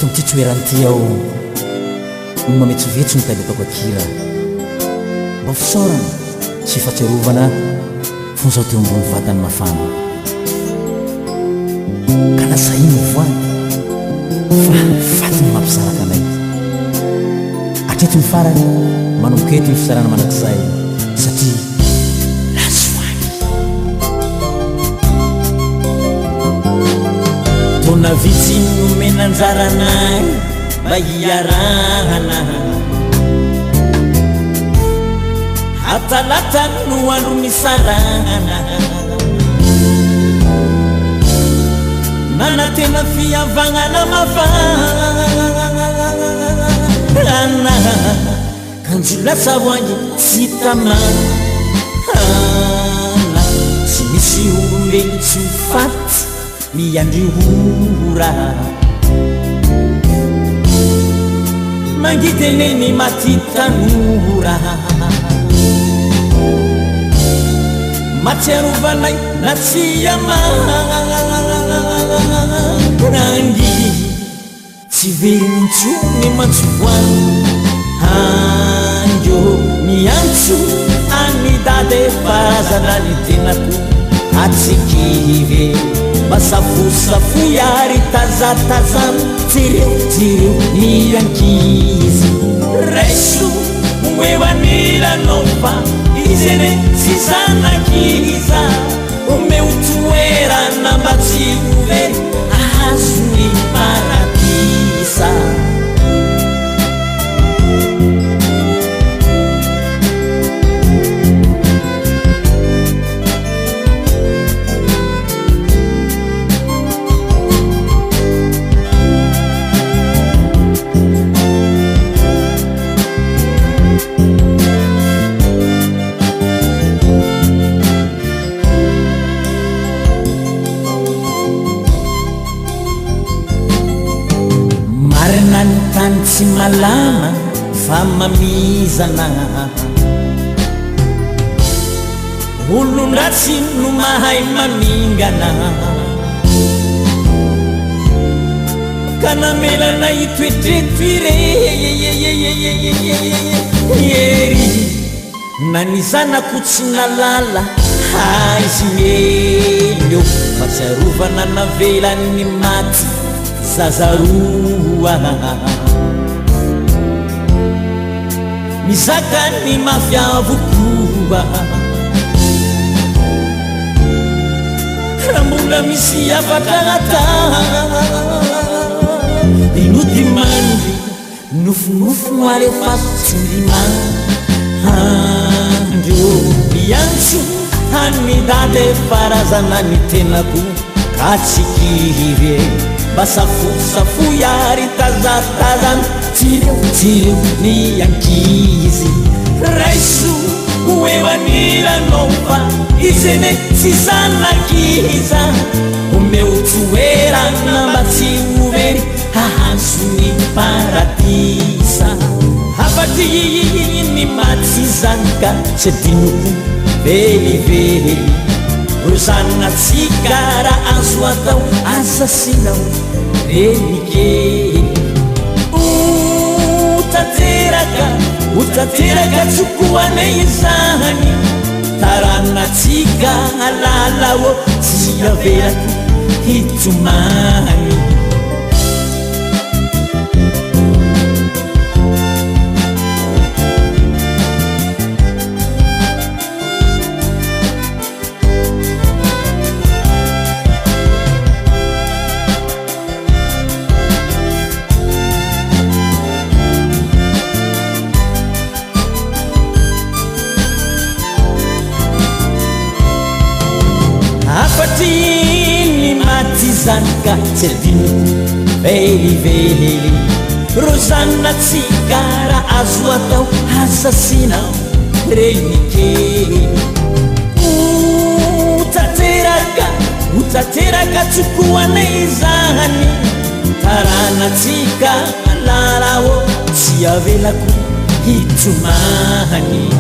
eto mity toerany ao mametsovetsy nytaletako akira mba fisaorana tsy fatsiarovana fonzaho teo ambony vatany mafana ka nasahino voany fa fatiny mampisaraka anay atreto ny farany manomboka eto ny fisarana manakizay satria lasoany tona vitsy nomenanjaranay mba hiarahana atalatany no andro misarahana nanatena fiavagnana mafana kanjo lasa voangy tsy tamana tsy misy olombelo tsy ho faty miandry hora mangideneny matytanora matsiarovanay na tsy amanangy tsy verintsony mantsovoany andro miantso anidade farazana ny tenako atsikivy masafosafo yary tazatazano tireo miankizy raiso oevanilano fa izene tsy zanakiza omeo toerana mba tsy overy azony paradisa tsy malama fa mamizana olondratsy no mahay mamingana ka namelana itoetretoireery na nizanako tsy nalala haizy meleo fa tsy arovana navelany maty zazaroa mizaka ny mafiavokoa raha mbola misy avakarata inodimandry nofonofo no alefatsindrimandro miantso hanidade farazana ny tenako ka tsikivy basafosafo yary tazatazano tireo ny ankizy raiso oevanilano fa izene tsy zanakiza omeo toerana mba tsy overy ahazony paradisa afatry ny maty zanaka tsy adinoko velively rozanatsika raha azo atao asasinao renikely utateraka tsokoanay zany taranatsika alalao tsy averako hitomany afatiny maty zanaka tsy adinoko velively rozanatsika raha azo atao asasinao renikely utateraka tsokoanay zany taranatsika lalao tsy avelako hitomany